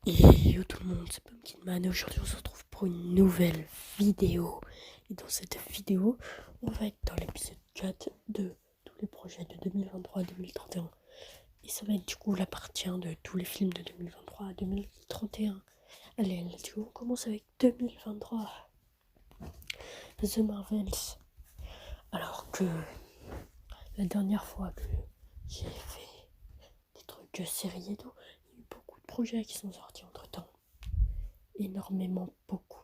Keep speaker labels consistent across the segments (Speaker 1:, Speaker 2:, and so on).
Speaker 1: Et yo tout le monde, c'est Pumpkinman et aujourd'hui on se retrouve pour une nouvelle vidéo. Et dans cette vidéo, on va être dans l'épisode 4 de tous les projets de 2023 à 2031. Et ça va être du coup la partie 1 de tous les films de 2023 à 2031. Allez, let's go, on commence avec 2023. The Marvels. Alors que la dernière fois que j'ai fait des trucs de série et tout, il y a eu beaucoup de projets qui sont sortis entre temps. Énormément, beaucoup.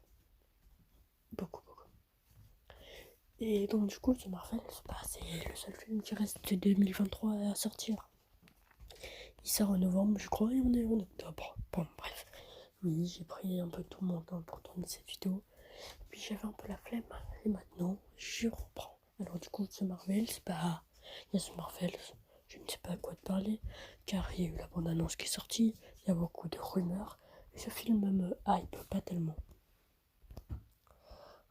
Speaker 1: Et donc du coup, The Marvels, c'est le seul film qui reste de 2023 à sortir. Il sort en novembre, je crois, et on est en octobre. Bon, bref. Oui, j'ai pris un peu tout mon temps pour tourner cette vidéo. Puis j'avais un peu la flemme. Et maintenant, je reprends. Alors du coup, The Marvels, il y a The Marvels. Je ne sais pas à quoi te parler, car il y a eu la bande-annonce qui est sortie. Il y a beaucoup de rumeurs. Et ce film me hype pas tellement.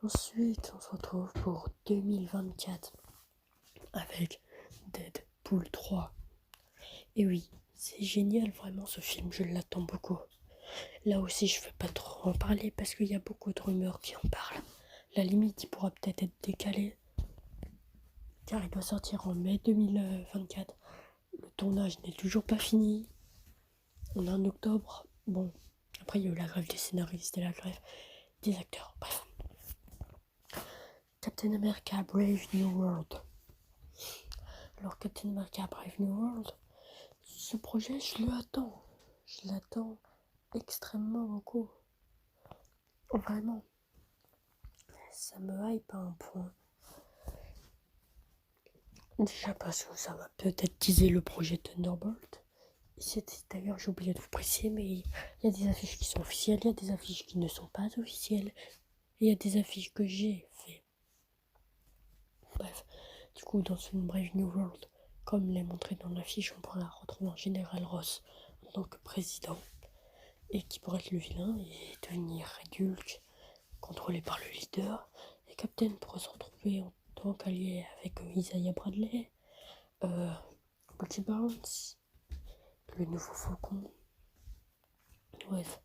Speaker 1: Ensuite, on se retrouve pour 2024 avec Deadpool 3. Et oui, c'est génial vraiment ce film, je l'attends beaucoup. Là aussi, je ne vais pas trop en parler parce qu'il y a beaucoup de rumeurs qui en parlent. La limite, il pourra peut-être être décalé car il doit sortir en mai 2024. Le tournage n'est toujours pas fini. On est en octobre. Bon, après il y a eu la grève des scénaristes et la grève des acteurs. Bref. Captain America Brave New World. Alors Captain America Brave New World, ce projet, je l'attends. Je l'attends extrêmement beaucoup. Vraiment. Ça me hype à un point. Déjà parce que ça va peut-être teaser le projet Thunderbolt. D'ailleurs, j'ai oublié de vous préciser, mais il y a des affiches qui sont officielles, il y a des affiches qui ne sont pas officielles, et il y a des affiches que j'ai fait. Bref, du coup, dans ce Brave New World, comme l'est montré dans l'affiche, on pourra retrouver un général Ross en tant que président, et qui pourrait être le vilain et devenir Red Hulk, contrôlé par le leader. Et Captain pourrait se retrouver en tant qu'allié avec Isaiah Bradley, Bucky Barnes, le nouveau Faucon. Bref.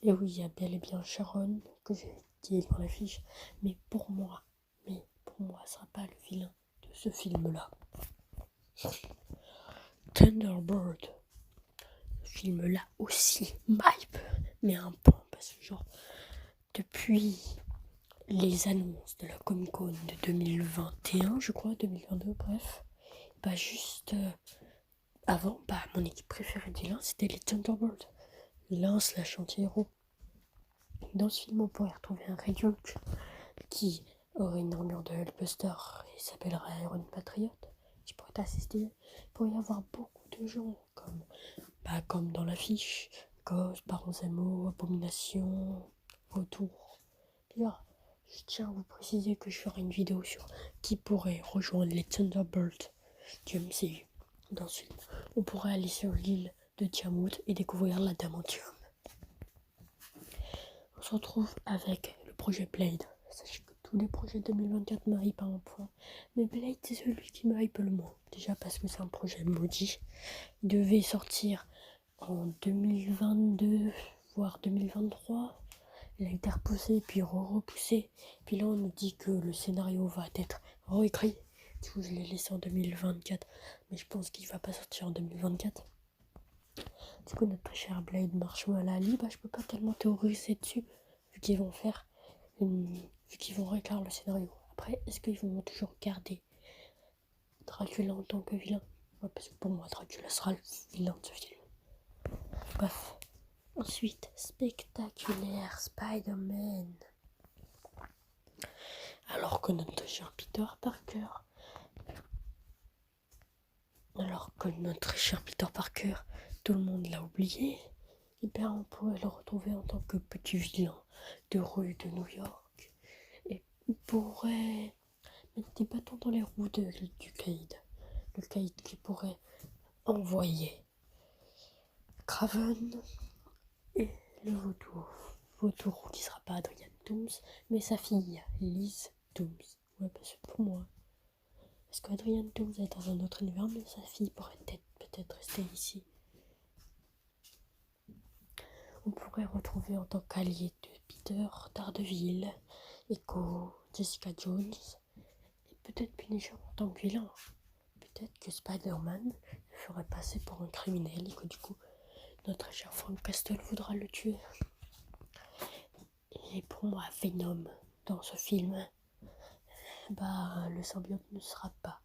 Speaker 1: Et oui, il y a bel et bien Sharon, qui est dans l'affiche. Mais pour moi, ce ne sera pas le vilain de ce film-là. Thunderbird. Ce film-là aussi m'hype. Mais un point, parce que genre, depuis les annonces de la Comic Con de 2021, je crois, 2022, bref, juste avant, mon équipe préférée des Lynx, c'était les Thunderbirds. Lynx / anti-héros. Dans ce film, on pourrait retrouver un Red Hulk qui aurait une armure de Hulkbuster et s'appellerait Iron Patriot, qui pourrait être assez stylé. Il pourrait y avoir beaucoup de gens, comme dans l'affiche, Ghost, Baron Zemo, Abomination, Vautour. D'ailleurs, je tiens à vous préciser que je ferai une vidéo sur qui pourrait rejoindre les Thunderbirds du MCU. Dans ce film, on pourrait aller sur l'île de Tiamut et découvrir l'adamantium. On se retrouve avec le projet Blade. Sachez que tous les projets 2024 me hypent à un point. Mais Blade, c'est celui qui me hype le moins. Déjà parce que c'est un projet maudit. Il devait sortir en 2022, voire 2023. Il a été repoussé, puis repoussé. Puis là, on nous dit que le scénario va être réécrit. Du coup, je l'ai laissé en 2024. Mais je pense qu'il va pas sortir en 2024. Du coup, notre cher Blade Marshmallow, je peux pas tellement théoriser dessus, vu qu'ils vont réécrire le scénario. Après, est-ce qu'ils vont toujours garder Dracula en tant que vilain? Ouais, parce que pour moi, Dracula sera le vilain de ce film. Bref. Ensuite, spectaculaire Spider-Man. Alors que notre cher Peter Parker, tout le monde l'a oublié. Et bien, on pourrait le retrouver en tant que petit vilain de rue de New York. Et il pourrait mettre des bâtons dans les roues du Caïd. Le Caïd qui pourrait envoyer Kraven et le vautour qui sera pas Adrian Toomes, mais sa fille, Liz Toomes. Ouais, parce que pour moi, est-ce qu'Adrian Toomes est dans un autre univers, mais sa fille pourrait peut-être rester ici. on pourrait retrouver en tant qu'allié de Peter, Daredevil, Echo, Jessica Jones, et peut-être Punisher en tant que vilain. Peut-être que Spider-Man le ferait passer pour un criminel et que du coup, notre cher Frank Castle voudra le tuer. Et pour moi, Venom, dans ce film, le symbiote ne sera pas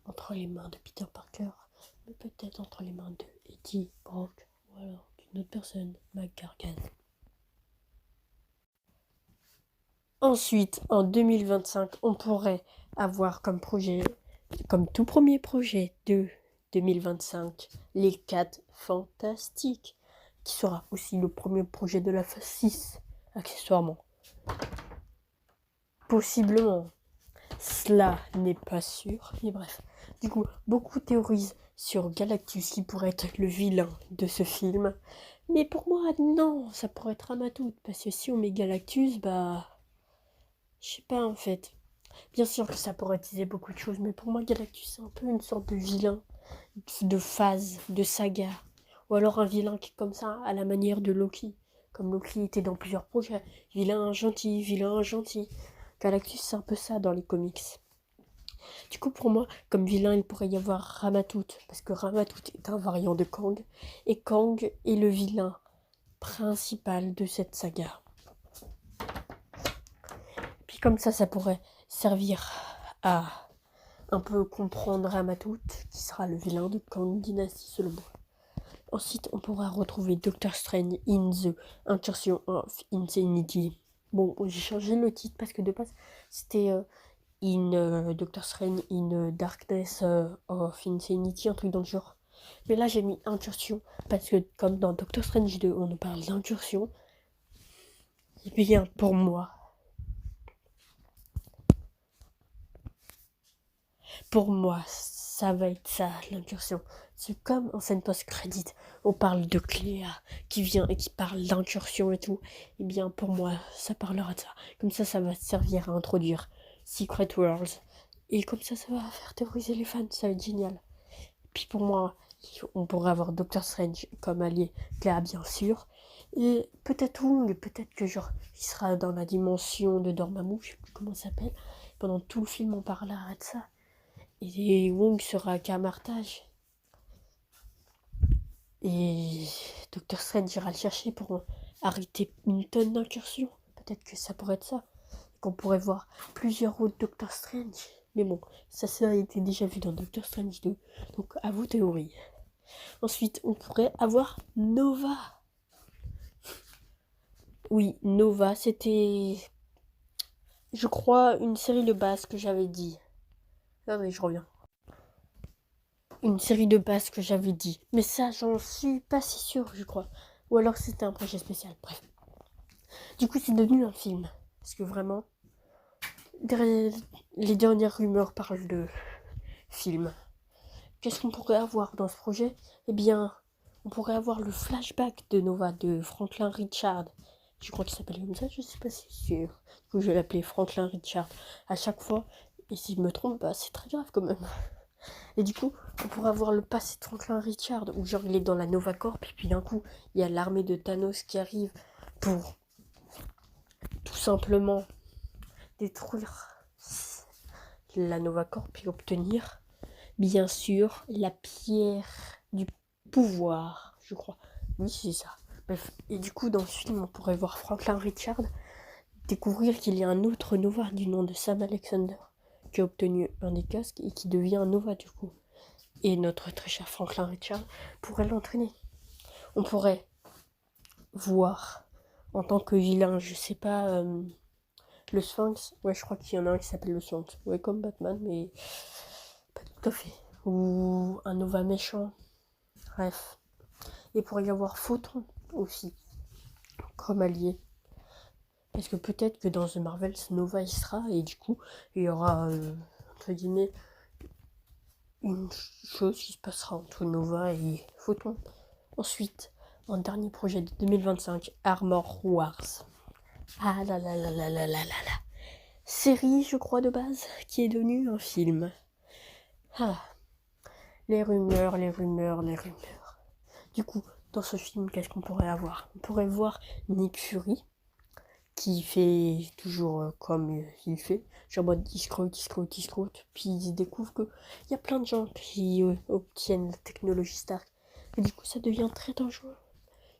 Speaker 1: entre les mains de Peter Parker, mais peut-être entre les mains de Eddie Brock ou alors d'une autre personne, McGargan. Ensuite, en 2025, on pourrait avoir comme tout premier projet de 2025, les 4 Fantastiques, qui sera aussi le premier projet de la phase 6, accessoirement. Possiblement. Cela n'est pas sûr, mais bref. Du coup, beaucoup théorisent sur Galactus qui pourrait être le vilain de ce film. Mais pour moi, non, ça pourrait être Ramatout. Parce que si on met Galactus, je sais pas en fait. Bien sûr que ça pourrait utiliser beaucoup de choses, mais pour moi, Galactus, c'est un peu une sorte de vilain, de phase, de saga. Ou alors un vilain qui est comme ça, à la manière de Loki. Comme Loki était dans plusieurs projets. Vilain gentil. Galactus, c'est un peu ça dans les comics. Du coup, pour moi, comme vilain, il pourrait y avoir Ramatout. Parce que Ramatout est un variant de Kang. Et Kang est le vilain principal de cette saga. Puis comme ça pourrait servir à un peu comprendre Ramatout, qui sera le vilain de Kang Dynasty selon moi. Ensuite, on pourra retrouver Doctor Strange in the Incursion of Insanity. Bon, j'ai changé le titre parce que de base, c'était Doctor Strange in Darkness of Insanity, un truc dans le genre. Mais là, j'ai mis Incursion parce que comme dans Doctor Strange 2, on nous parle d'incursion. Et bien, pour moi, ça va être ça, l'incursion. C'est comme en scène post-crédit, on parle de Cléa qui vient et qui parle d'incursion et tout. Et bien, pour moi, ça parlera de ça. Comme ça va servir à introduire Secret Worlds. Et comme ça va faire théoriser les fans, ça va être génial. Puis pour moi, on pourrait avoir Doctor Strange comme allié, Cléa bien sûr. Et peut-être Wong, peut-être que genre, il sera dans la dimension de Dormammu, je sais plus comment ça s'appelle. Pendant tout le film, on parlera de ça. Et Wong sera Camartage. Et Doctor Strange ira le chercher pour arrêter une tonne d'incursions. Peut-être que ça pourrait être ça. Qu'on pourrait voir plusieurs autres Doctor Strange. Mais bon, ça a été déjà vu dans Doctor Strange 2. Donc à vos théories. Ensuite, on pourrait avoir Nova. Oui, Nova, c'était, je crois, une série de base que j'avais dit. Non mais je reviens. Une série de bases que j'avais dit. Mais ça, j'en suis pas si sûre, je crois. Ou alors c'était un projet spécial, bref. Du coup, c'est devenu un film. Parce que vraiment, les dernières rumeurs parlent de film. Qu'est-ce qu'on pourrait avoir dans ce projet ? Eh bien, on pourrait avoir le flashback de Nova, de Franklin Richard. Je crois qu'il s'appelle comme ça, je suis pas si sûre. Du coup, je vais l'appeler Franklin Richard à chaque fois. Et si je me trompe, c'est très grave quand même. Et du coup, on pourrait avoir le passé de Franklin Richard, où genre il est dans la Nova Corp, et puis d'un coup, il y a l'armée de Thanos qui arrive pour tout simplement détruire la Nova Corp et obtenir, bien sûr, la pierre du pouvoir, je crois. Oui, c'est ça. Bref. Et du coup, dans ce film, on pourrait voir Franklin Richard découvrir qu'il y a un autre Nova du nom de Sam Alexander qui a obtenu un des casques et qui devient un Nova du coup. Et notre très cher Franklin Richard pourrait l'entraîner. On pourrait voir en tant que vilain, je sais pas, le Sphinx. Ouais, je crois qu'il y en a un qui s'appelle le Sphinx. Ouais, comme Batman, mais pas tout à fait. Ou un Nova méchant. Bref. Il pourrait y avoir Photon aussi, comme allié. Parce que peut-être que dans The Marvels, Nova y sera, et du coup, il y aura, entre guillemets, une chose qui se passera entre Nova et Photon. Ensuite, en dernier projet de 2025, Armor Wars. Ah là là là là là là là là. Série, je crois, de base, qui est devenue un film. Ah. Les rumeurs. Du coup, dans ce film, qu'est-ce qu'on pourrait avoir? On pourrait voir Nick Fury, qui fait toujours comme il fait, genre en mode il scrote, puis il découvre qu'il y a plein de gens qui obtiennent la technologie Stark. Et du coup, ça devient très dangereux.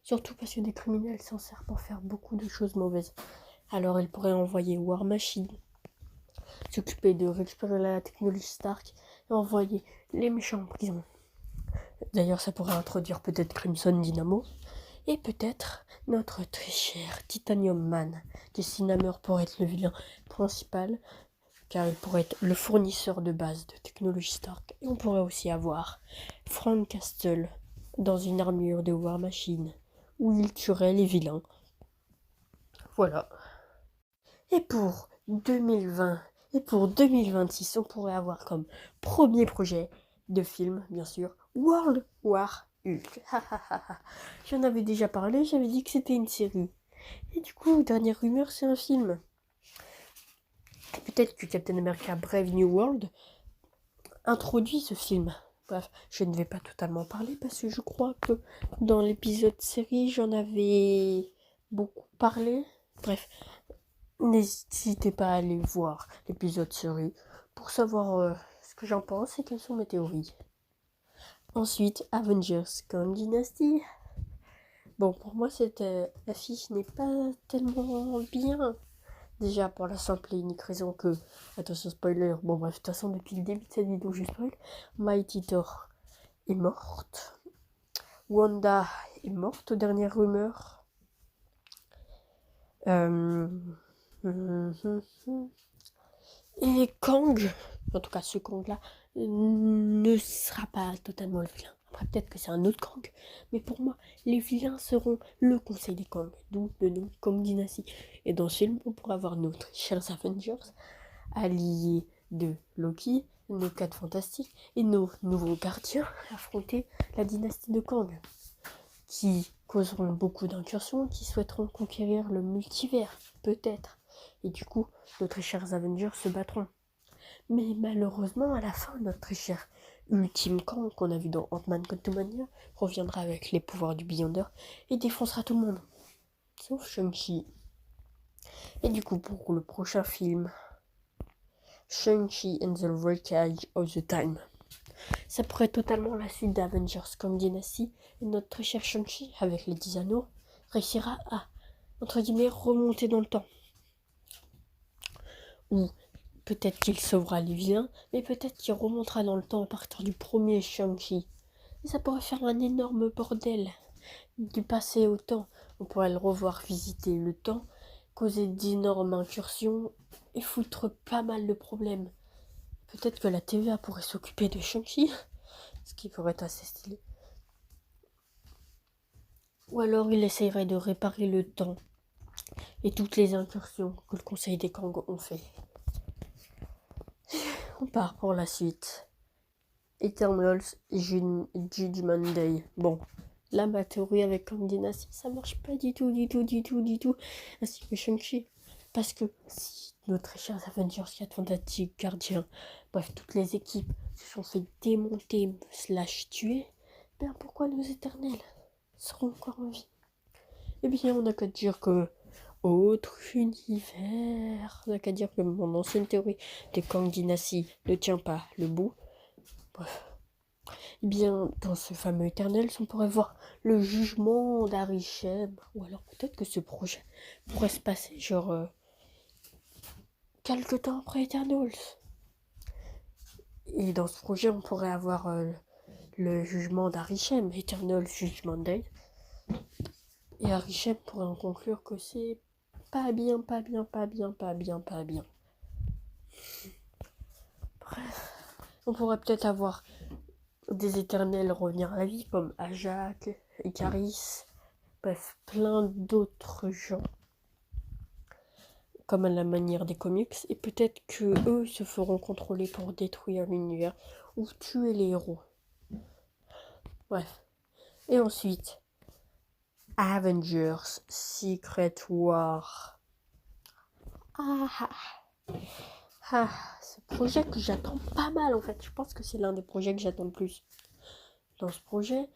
Speaker 1: Surtout parce que des criminels s'en servent pour faire beaucoup de choses mauvaises. Alors, il pourrait envoyer War Machine, s'occuper de récupérer la technologie Stark et envoyer les méchants en prison. D'ailleurs, ça pourrait introduire peut-être Crimson Dynamo et peut-être notre très cher Titanium Man. Jesse Namor pourrait être le vilain principal car il pourrait être le fournisseur de base de technologie Stark. Et on pourrait aussi avoir Frank Castle dans une armure de War Machine où il tuerait les vilains. Voilà. Et pour 2020 et pour 2026, on pourrait avoir comme premier projet de film, bien sûr, World War Hulk. J'en avais déjà parlé, j'avais dit que c'était une série. Et du coup, dernière rumeur, c'est un film. Peut-être que Captain America Brave New World introduit ce film. Bref, je ne vais pas totalement parler parce que je crois que dans l'épisode série, j'en avais beaucoup parlé. Bref, n'hésitez pas à aller voir l'épisode série pour savoir ce que j'en pense et quelles sont mes théories. Ensuite, Avengers Kang Dynasty. Bon, pour moi, cette affiche n'est pas tellement bien. Déjà, pour la simple et unique raison que... Attention, spoiler. Bon, bref, de toute façon, depuis le début de cette vidéo, je spoil. Mighty Thor est morte. Wanda est morte, dernière rumeur. Et Kang, en tout cas ce Kang-là, ne sera pas totalement le vilain. Après, peut-être que c'est un autre Kang, mais pour moi, les vilains seront le Conseil des Kang, d'où le nom Kang Dynasty. Et dans ce film, on pourra avoir notre chers Avengers, alliés de Loki, nos 4 fantastiques et nos nouveaux gardiens affronter la dynastie de Kang, qui causeront beaucoup d'incursions, qui souhaiteront conquérir le multivers, peut-être. Et du coup, nos très chers Avengers se battront. Mais malheureusement, à la fin, notre très cher Ultime Kang, qu'on a vu dans Ant-Man Quantumania, reviendra avec les pouvoirs du Beyonder et défoncera tout le monde. Sauf Shang-Chi. Et du coup, pour le prochain film, Shang-Chi and the Wreckage of the Time. Ça pourrait être totalement la suite d'Avengers Kang Dynasty. Et notre très cher Shang-Chi, avec les 10 anneaux, réussira à, entre guillemets, remonter dans le temps. Ou peut-être qu'il sauvera les vilains, mais peut-être qu'il remontera dans le temps à partir du premier Shang-Chi. Et ça pourrait faire un énorme bordel du passé au temps. On pourrait le revoir visiter le temps, causer d'énormes incursions et foutre pas mal de problèmes. Peut-être que la TVA pourrait s'occuper de Shang-Chi, ce qui pourrait être assez stylé. Ou alors il essayerait de réparer le temps et toutes les incursions que le Conseil des Kang ont fait. On part pour la suite. Eternals Judgment Day. Bon, là ma théorie avec Kang Dynasty, ça marche pas du tout. Ainsi que Shang-Chi. Parce que si nos très chers Avengers 4 Fantastiques, Gardiens, bref, toutes les équipes se sont fait démonter / tuer, bien pourquoi nos éternels seront encore en vie? Eh bien, on n'a qu'à dire que autre univers. On n'a qu'à dire que mon ancienne théorie des Kang Dynasty ne tient pas le bout. Bref. Eh bien, dans ce fameux Eternals, on pourrait voir le jugement d'Arishem. Ou alors peut-être que ce projet pourrait se passer genre quelques temps après Eternals. Et dans ce projet, on pourrait avoir le jugement d'Arishem, Eternal Judgment Day. Et Arishem pourrait en conclure que c'est pas bien. Bref, on pourrait peut-être avoir des éternels revenir à la vie, comme Ajak, Icaris, bref, plein d'autres gens, comme à la manière des comics, et peut-être que eux se feront contrôler pour détruire l'univers ou tuer les héros. Bref. Et ensuite, Avengers Secret War. Ce projet que j'attends pas mal en fait. Je pense que c'est l'un des projets que j'attends le plus. Dans ce projet,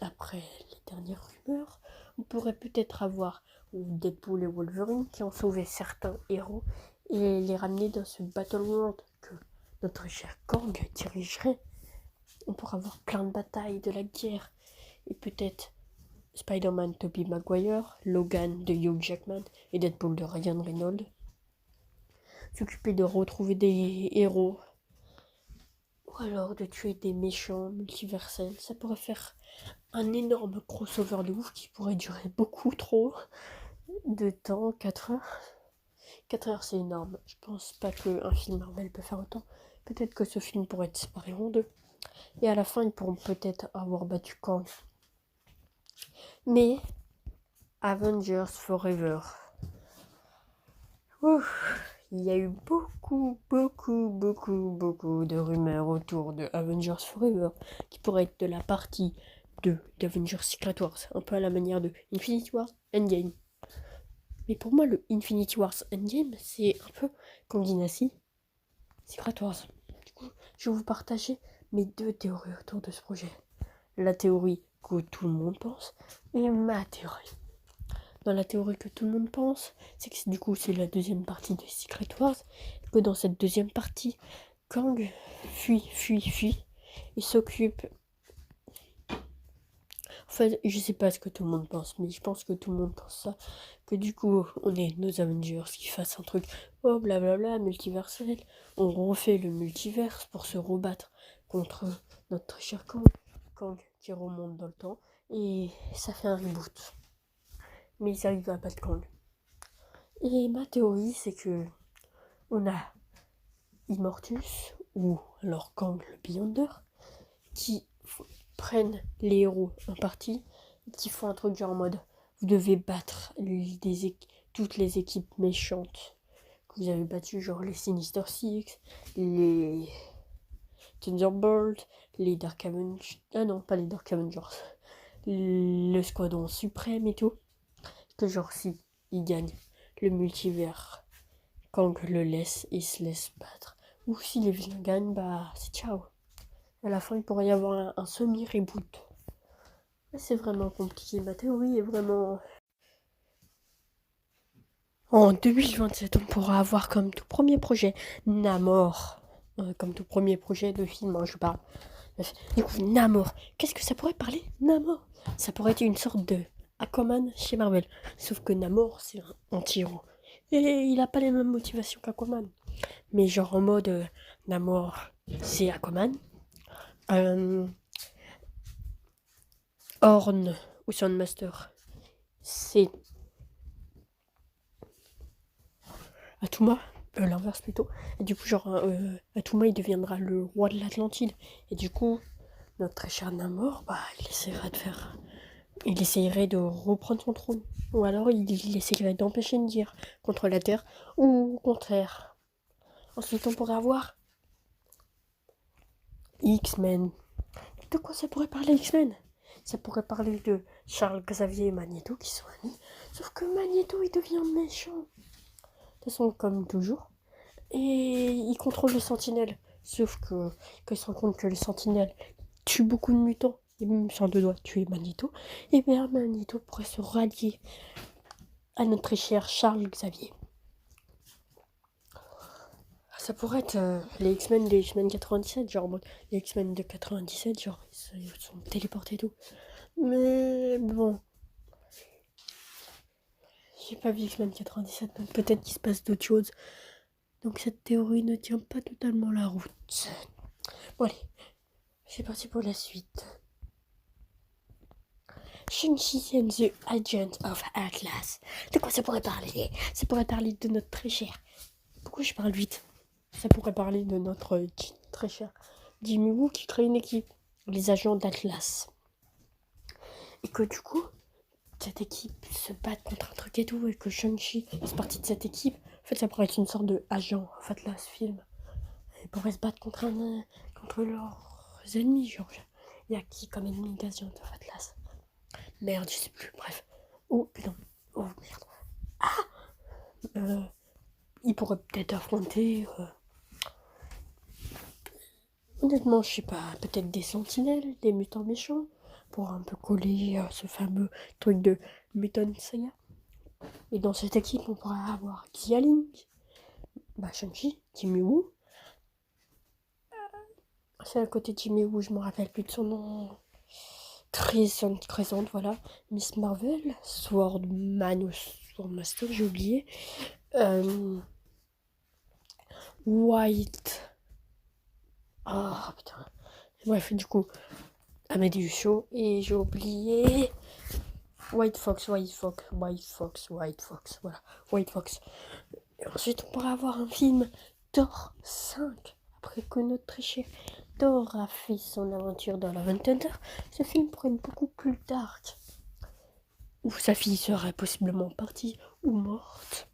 Speaker 1: d'après les dernières rumeurs, on pourrait peut-être avoir Deadpool et Wolverine qui ont sauvé certains héros et les ramener dans ce Battle World que notre cher Kang dirigerait. On pourra avoir plein de batailles, de la guerre, et peut-être Spider-Man Tobey Maguire, Logan de Hugh Jackman et Deadpool de Ryan Reynolds. S'occuper de retrouver des héros, ou alors de tuer des méchants multiversels. Ça pourrait faire un énorme crossover de ouf qui pourrait durer beaucoup trop de temps, 4 heures. 4 heures c'est énorme, je pense pas qu'un film Marvel peut faire autant. Peut-être que ce film pourrait être séparé en deux. Et à la fin ils pourront peut-être avoir battu Kang. Mais Avengers Forever. Ouf, il y a eu beaucoup de rumeurs autour de Avengers Forever qui pourrait être de la partie 2 d'Avengers Secret Wars, un peu à la manière de Infinity Wars Endgame. Mais pour moi, le Infinity Wars Endgame, c'est un peu comme Dynasty Secret Wars. Du coup, je vais vous partager mes deux théories autour de ce projet. La théorie que tout le monde pense et ma théorie. Dans la théorie que tout le monde pense, c'est que du coup c'est la deuxième partie de Secret Wars, et que dans cette deuxième partie, Kang fuit, et s'occupe... En fait, je sais pas ce que tout le monde pense, mais je pense que tout le monde pense ça, que du coup, on est nos Avengers qui fassent un truc, oh blablabla, multiversel, on refait le multiverse pour se rebattre contre notre cher Kang qui remonte dans le temps, et ça fait un reboot. Mais ils arrivent à battre Kang. Et ma théorie, c'est que on a Immortus, ou alors Kang le Beyonder, qui prennent les héros en partie, et qui font un truc genre en mode vous devez battre toutes les équipes méchantes que vous avez battues, genre les Sinister Six, les Thunderbolt, les Dark Avengers, ah non, pas les Dark Avengers, le Squadron Suprême et tout, que genre si ils gagnent le multivers, Kang le laisse et se laisse battre. Ou si les vilains gagnent, bah c'est ciao. À la fin, il pourrait y avoir un semi-reboot. C'est vraiment compliqué. Ma théorie est vraiment... En 2027, on pourra avoir comme tout premier projet Namor. Comme tout premier projet de film, je parle. Du coup, Namor. Qu'est-ce que ça pourrait parler, Namor? Ça pourrait être une sorte de Aquaman chez Marvel. Sauf que Namor, c'est un anti-héros. Et il a pas les mêmes motivations qu'Aquaman. Mais genre en mode Namor, c'est Aquaman. Horn ou Soundmaster, c'est Atuma, l'inverse plutôt. Et du coup, genre, Atuma, il deviendra le roi de l'Atlantide. Et du coup, notre très cher Namor, bah, il essayerait de reprendre son trône. Ou alors, il essayerait d'empêcher une guerre contre la Terre, ou au contraire. Ensuite, on pourrait avoir X-Men. De quoi ça pourrait parler, X-Men? Ça pourrait parler de Charles Xavier et Magneto qui sont amis. Sauf que Magneto, il devient méchant. De toute façon, comme toujours. Et il contrôle les sentinelles. Sauf que quand il se rend compte que les sentinelles tuent beaucoup de mutants, et même sans deux doigts tuer Magneto, et bien Magneto pourrait se rallier à notre très cher Charles Xavier. Ça pourrait être les X-Men de X-Men 97, genre les X-Men de 97, genre ils sont téléportés et tout. Mais bon, j'ai pas vu X-Men 97, donc peut-être qu'il se passe d'autres choses. Donc cette théorie ne tient pas totalement la route. Bon allez, c'est parti pour la suite. Shang-Chi and the Agent of Atlas. De quoi ça pourrait parler? Ça pourrait parler de notre très cher. Pourquoi je parle vite? Ça pourrait parler de notre très cher Jimmy Woo qui crée une équipe, les agents d'Atlas. Et que du coup, cette équipe se bat contre un truc et tout, et que Shang-Chi est partie de cette équipe. En fait, ça pourrait être une sorte de agent of Atlas film. Ils pourraient se battre contre leurs ennemis, genre. Il y a qui comme ennemi d'agent of Atlas? Merde, je sais plus, bref. Oh putain, oh merde. Ils pourraient peut-être affronter... Honnêtement, je sais pas, peut-être des sentinelles, des mutants méchants, pour un peu coller à ce fameux truc de Mutant Saga. Et dans cette équipe, on pourra avoir Xia Ling, Shang-Chi, Jimmy Woo. C'est à côté de Jimmy Woo, je me rappelle plus de son nom. Crescent, voilà. Miss Marvel, Swordman ou Swordmaster, j'ai oublié. White. Ah putain. Bref, du coup, Amadeus Cho. Et j'ai oublié. White Fox. Voilà. White Fox. Et ensuite, on pourra avoir un film Thor 5. Après que notre très cher Thor a fait son aventure dans la Thunder, ce film pourrait être beaucoup plus dark. Où sa fille serait possiblement partie ou morte.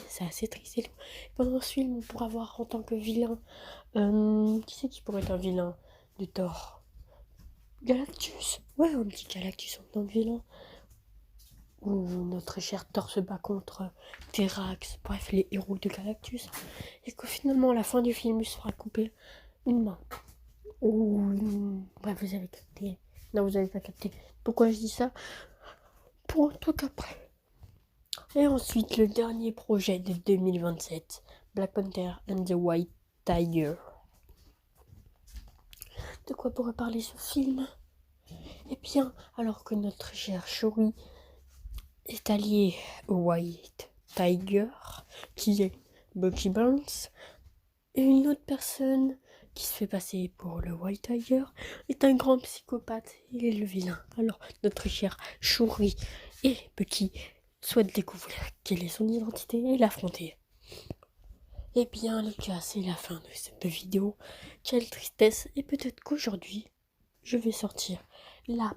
Speaker 1: C'est assez triste et tout. Pendant ce film, on pourra voir en tant que vilain. Qui c'est qui pourrait être un vilain de Thor? Galactus. Ouais, un petit Galactus en tant que vilain. Où notre cher Thor se bat contre Terax. Bref, les héros de Galactus. Et que finalement, à la fin du film, il se fera couper une main. Bref, vous avez capté. Non, vous avez pas capté. Pourquoi je dis ça? Pour un truc après. Et ensuite, le dernier projet de 2027, Black Panther and the White Tiger. De quoi pourrait parler ce film? Eh bien, alors que notre cher Shuri est allié au White Tiger, qui est Bucky Barnes, et une autre personne qui se fait passer pour le White Tiger est un grand psychopathe. Il est le vilain. Alors, notre cher Shuri et Bucky souhaitent découvrir quelle est son identité et l'affronter. Eh bien les gars, c'est la fin de cette vidéo. Quelle tristesse. Et peut-être qu'aujourd'hui, je vais sortir la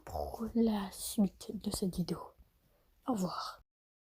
Speaker 1: suite de cette vidéo. Au revoir.